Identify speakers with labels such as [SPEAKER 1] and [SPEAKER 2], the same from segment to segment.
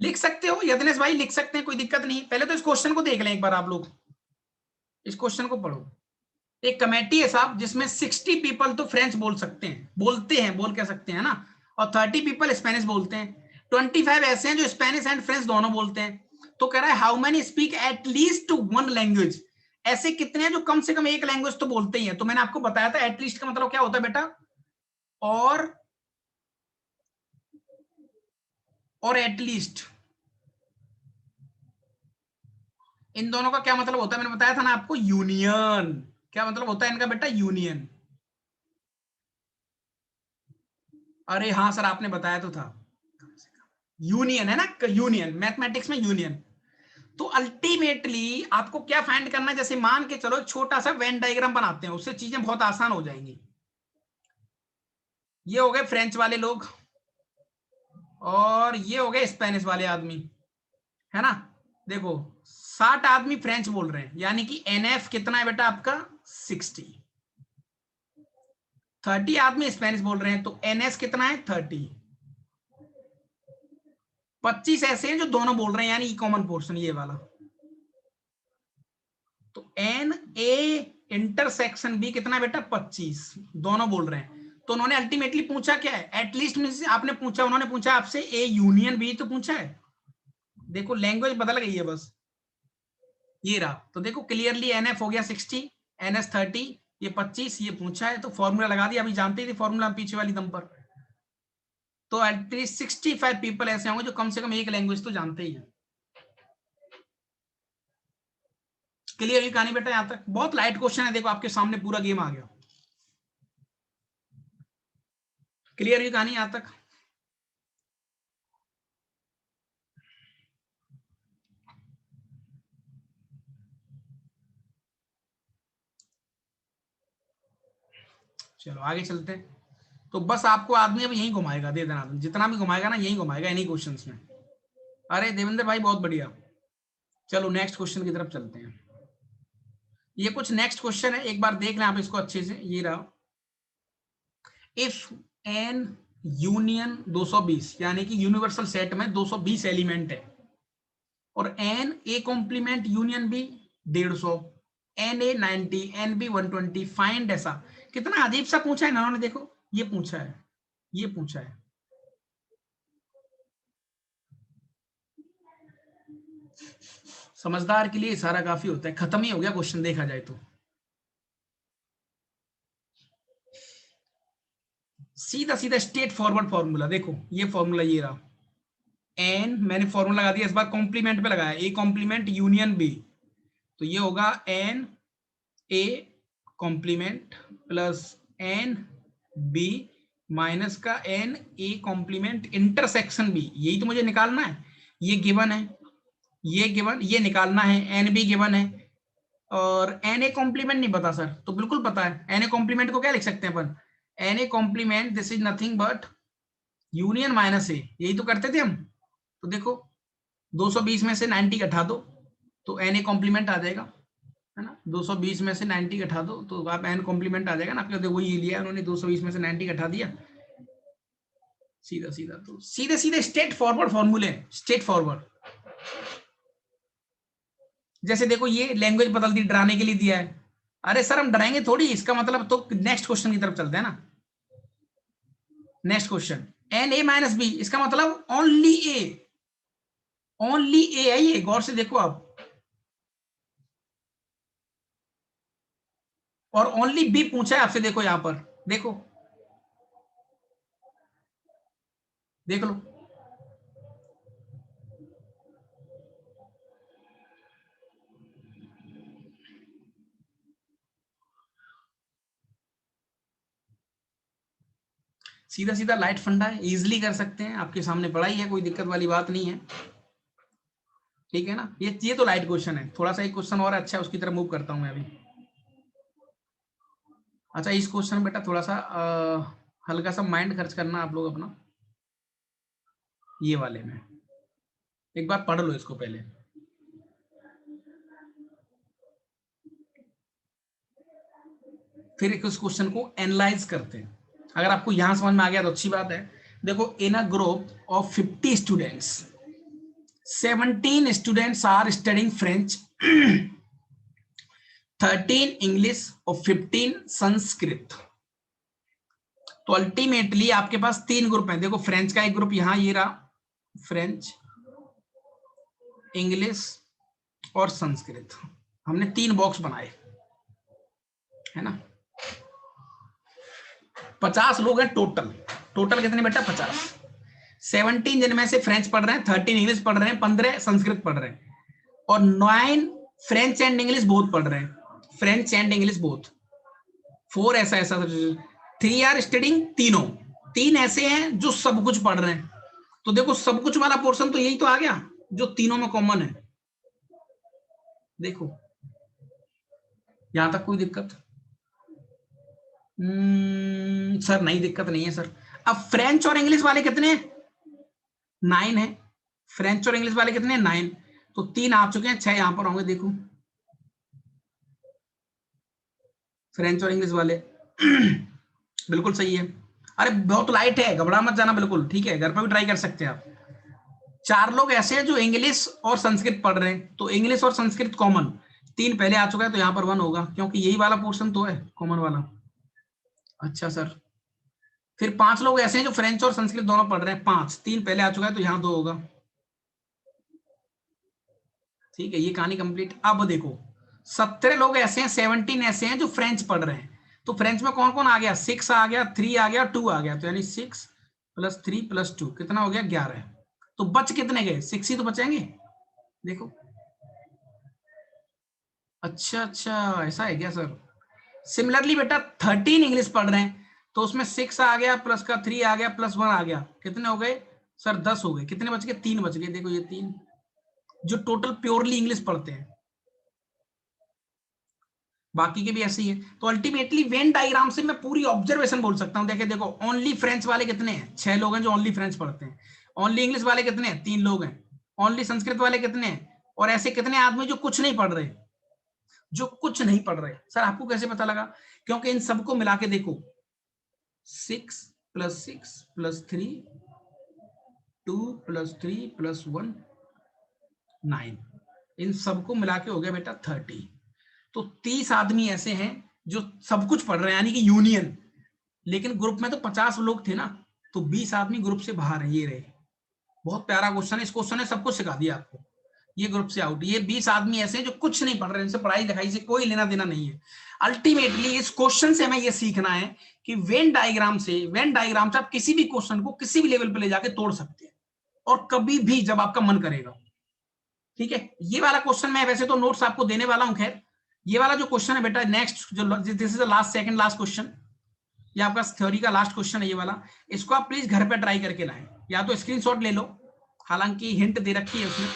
[SPEAKER 1] लिख सकते हो यदनेश भाई, लिख सकते हैं, कोई दिक्कत नहीं। पहले तो इस क्वेश्चन को देख लें एक बार आप लोग, इस क्वेश्चन को पढ़ो। एक कमेटी है साहब जिसमें 60 पीपल तो फ्रेंच बोल सकते हैं, बोल कह सकते हैं ना, और 30 पीपल स्पेनिश बोलते हैं, 25 ऐसे हैं जो स्पेनिश एंड फ्रेंच दोनों बोलते हैं। तो कह रहा है how many speak at least one language, ऐसे कितने हैं जो कम से कम एक लैंग्वेज तो बोलते ही हैं। तो मैंने आपको बताया था एटलीस्ट का मतलब क्या होता है बेटा, और एटलीस्ट, इन दोनों का क्या मतलब होता है, मैंने बताया था ना आपको, यूनियन। क्या मतलब होता है इनका बेटा, यूनियन। अरे हाँ सर आपने बताया तो था, यूनियन है ना, यूनियन मैथमेटिक्स में यूनियन। तो अल्टीमेटली आपको क्या फाइंड करना है, जैसे मान के चलो एक छोटा सा वेन डायग्राम बनाते हैं, उससे चीजें बहुत आसान हो जाएंगी। ये हो गए फ्रेंच वाले लोग और ये हो गए स्पेनिश वाले आदमी, है ना। देखो 60 आदमी फ्रेंच बोल रहे हैं, यानी कि एनएफ कितना है बेटा आपका 60। 30 आदमी स्पेनिश बोल रहे हैं तो एनएस कितना है 30। 25 ऐसे हैं जो दोनों बोल रहे हैं, यानी कॉमन पोर्शन ये वाला। तो एन ए इंटरसेक्शन बी कितना है बेटा 25, दोनों बोल रहे हैं। तो उन्होंने अल्टीमेटली पूछा क्या है, एटलीस्ट मींस आपने पूछा, उन्होंने पूछा आपसे ए यूनियन बी तो पूछा है। देखो लैंग्वेज बदल गई है बस, ये रहा। तो देखो क्लियरली एनएफ हो गया 60, एनएस 30, ये 25, ये पूछा है तो फॉर्मूला लगा दिया, अभी जानते ही थे फॉर्मूला पीछे वाली दम पर। तो एटलीस्ट 65 पीपल ऐसे होंगे जो कम से कम एक लैंग्वेज तो जानते ही हैं। क्लियर हुई कहानी बेटा, यहां तक बहुत लाइट क्वेश्चन है, देखो आपके सामने पूरा गेम आ गया। क्लियर हुई कहानी यहां तक। चलो आगे चलते हैं। तो बस आपको आदमी अब यही घुमाएगा, दे देना, जितना भी घुमाएगा ना यही घुमाएगा इन्हीं क्वेश्चंस में। अरे देवेंद्र भाई बहुत बढ़िया। चलो नेक्स्ट क्वेश्चन की तरफ चलते हैं। ये कुछ नेक्स्ट क्वेश्चन है, एक बार देख लें आप इसको अच्छे से। ये रहा, इफ एन यूनियन 220, यानी कि यूनिवर्सल सेट में 220 एलिमेंट है, और n A complement union b 150, n a 90, n b 120, find ऐसा। कितना अजीब सा पूछा है इन्होंने, देखो ये पूछा है, ये पूछा है। समझदार के लिए इशारा काफी होता है, खत्म ही हो गया क्वेश्चन देखा जाए तो। सीधा सीधा स्ट्रेट फॉरवर्ड फॉर्मूला, देखो ये फॉर्मूला ये रहा, एन मैंने फॉर्मूला लगा दिया, इस बार कॉम्प्लीमेंट पे लगाया, ए कॉम्प्लीमेंट यूनियन बी, तो ये होगा एन ए complement plus N B minus का एन ए कॉम्प्लीमेंट इंटरसेक्शन बी, यही तो मुझे निकालना है। ये गिवन है, ये गिवन, ये निकालना है, एन बी गिवन है। और एन ए कॉम्प्लीमेंट नहीं पता सर, तो बिल्कुल पता है, एन ए कॉम्प्लीमेंट को क्या लिख सकते हैं अपन, N A complement this is nothing but union minus A, यही तो करते थे हम। तो देखो 220 में से 90 घटा दो तो एन ए कॉम्प्लीमेंट आ जाएगा, है ना। 220 में से 90 घटा दो तो आप एन कॉम्प्लीमेंट आ जाएगा ना आपके। देखो ये लिया उन्होंने, 220 में से 90 घटा दिया, सीधा सीधा। तो सीधे सीधे स्ट्रेट फॉरवर्ड फॉर्मूले, स्ट्रेट फॉरवर्ड। जैसे देखो ये लैंग्वेज बदल दी, डराने के लिए दिया है। अरे सर हम डराएंगे थोड़ी, इसका मतलब। तो नेक्स्ट क्वेश्चन की तरफ चलते हैं ना। Next question, n a minus b, इसका मतलब ओनली ए, ओनली ए है ये, गौर से देखो आप। और ओनली बी पूछा है आपसे, देखो यहां पर, देखो देख लो। सीधा सीधा लाइट फंडा है, इजिली कर सकते हैं, आपके सामने पढ़ाई है, कोई दिक्कत वाली बात नहीं है, ठीक है ना। ये तो लाइट क्वेश्चन है, थोड़ा सा एक क्वेश्चन और अच्छा है, उसकी तरफ मूव करता हूं मैं अभी। अच्छा इस क्वेश्चन में बेटा थोड़ा सा हल्का सा माइंड खर्च करना आप लोग अपना, ये वाले में एक बार पढ़ लो इसको पहले, फिर इस क्वेश्चन को एनालाइज करते हैं। अगर आपको यहां समझ में आ गया तो अच्छी बात है। देखो in a group of 50 students, 17 students are studying French, 13 English और 15 संस्कृत। तो अल्टीमेटली आपके पास 3 ग्रुप हैं। देखो फ्रेंच का एक ग्रुप यहां ये रहा, फ्रेंच, इंग्लिश और संस्कृत। हमने 3 बॉक्स बनाए, है ना। 50 लोग हैं टोटल। टोटल कितने बेटा? 50। 17 जिनमें से फ्रेंच पढ़ रहे हैं, 13 इंग्लिश पढ़ रहे हैं, 15 संस्कृत पढ़ रहे हैं और 9 फ्रेंच एंड इंग्लिश बोथ पढ़ रहे हैं। French and English both. 4 ऐसा ऐसा 3 आर स्टडिंग, तीनों। 3 ऐसे हैं जो सब कुछ पढ़ रहे हैं। तो देखो सब कुछ वाला पोर्शन तो यही तो आ गया जो तीनों में कॉमन है। देखो यहां तक कोई दिक्कत? सर नहीं, दिक्कत नहीं है सर। अब फ्रेंच और इंग्लिश वाले कितने हैं? 9 है। फ्रेंच और इंग्लिश वाले कितने? 9। तो 3 आ चुके हैं, 6 यहां पर होंगे। देखो फ्रेंच और इंग्लिश वाले बिल्कुल सही है। अरे बहुत लाइट है, घबरा मत जाना, बिल्कुल ठीक है, घर पर भी ट्राई कर सकते हैं आप। 4 लोग ऐसे हैं जो इंग्लिश और संस्कृत पढ़ रहे हैं, तो इंग्लिश और संस्कृत कॉमन। 3 पहले आ चुका है तो यहाँ पर 1 होगा, क्योंकि यही वाला पोर्शन तो है कॉमन वाला। अच्छा सर, फिर 5 लोग ऐसे हैं जो फ्रेंच और संस्कृत दोनों पढ़ रहे हैं, 5। 3 पहले आ चुका है तो यहाँ 2 होगा। ठीक है, ये कहानी कंप्लीट। अब देखो 17 लोग ऐसे हैं, 17 ऐसे हैं जो फ्रेंच पढ़ रहे हैं। तो फ्रेंच में कौन कौन आ गया? 6 आ गया, 3 आ गया, 2 आ गया। तो यानी 6 + 3 + 2 कितना हो गया? 11। तो बच कितने गए? 6 ही तो बचेंगे। देखो अच्छा अच्छा, ऐसा है क्या सर? सिमिलरली बेटा 13 इंग्लिश पढ़ रहे हैं, तो उसमें 6 आ गया, प्लस का 3 आ गया, +1 आ गया। कितने हो गए सर? 10 हो गए। कितने बच गए? 3 बच गए। देखो ये 3 जो टोटल प्योरली इंग्लिश पढ़ते हैं, बाकी के भी ऐसे ही है। तो अल्टीमेटली वेन डायग्राम से मैं पूरी ऑब्जर्वेशन बोल सकता हूं। देखिए देखो, ओनली फ्रेंच वाले कितने हैं? 6 लोग हैं जो ओनली फ्रेंच पढ़ते हैं। ओनली इंग्लिश वाले कितने हैं? 3 लोग हैं। ओनली संस्कृत वाले कितने हैं? और ऐसे कितने आदमी जो कुछ नहीं पढ़ रहे? जो कुछ नहीं पढ़ रहे। सर आपको कैसे पता लगा? क्योंकि इन सबको मिला के देखो, 6 + 6 + 3, 2 + 3 + 1, 9। इन सबको मिला के हो गया बेटा 30। तो 30 आदमी ऐसे हैं जो सब कुछ पढ़ रहे हैं, यानी कि यूनियन। लेकिन ग्रुप में तो 50 लोग थे ना, तो 20 आदमी ग्रुप से बाहर है। ये रहे। बहुत प्यारा क्वेश्चन है। इस क्वेश्चन ने सब कुछ सिखा दिया आपको। ये ग्रुप से आउट। ये 20 आदमी ऐसे हैं जो कुछ नहीं पढ़ रहे हैं, इनसे पढ़ाई लिखाई से कोई लेना देना नहीं है। अल्टीमेटली इस क्वेश्चन से हमें ये सीखना है कि वेन डायग्राम से आप किसी भी क्वेश्चन को किसी भी लेवल पे ले जाके तोड़ सकते हैं, और कभी भी जब आपका मन करेगा। ठीक है, ये वाला क्वेश्चन मैं वैसे तो नोट्स आपको देने वाला हूं। खैर ये वाला जो क्वेश्चन है बेटा, नेक्स्ट जो this is the last, second last question, ये आपका थ्योरी का लास्ट क्वेश्चन है ये वाला। इसको आप प्लीज घर पे ट्राई करके लाएं। या तो स्क्रीनशॉट ले लो, हालांकि हिंट दे रखी है उसमें।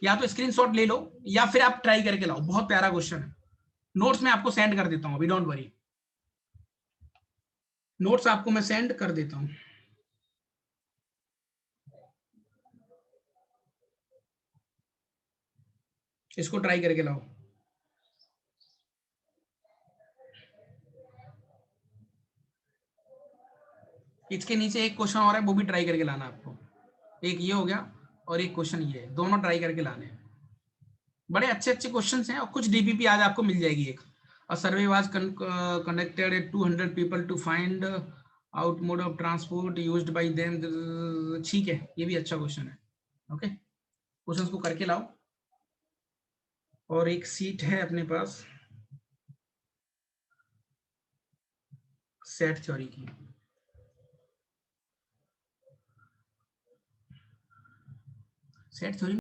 [SPEAKER 1] या तो स्क्रीनशॉट ले लो या फिर आप ट्राई करके लाओ। बहुत प्यारा क्वेश्चन है। नोट्स में आपको सेंड कर देता हूं अभी, डोंट वरी। नोट्स आपको मैं सेंड कर देता हूं। इसको ट्राई करके लाओ। इसके नीचे एक क्वेश्चन और है, वो भी ट्राई करके लाना आपको। एक ये हो गया और एक क्वेश्चन ये है, दोनों ट्राई करके लाने। बड़े अच्छे अच्छे क्वेश्चन हैं, और कुछ डीपीपी आज आपको मिल जाएगी। एक survey was conducted 200 people to find out mode of transport used by them. ठीक है, ये भी अच्छा क्वेश्चन है। ओके, क्वेश्चंस को करके लाओ। और एक सीट है अपने पास सेट थ्योरी की। Set theory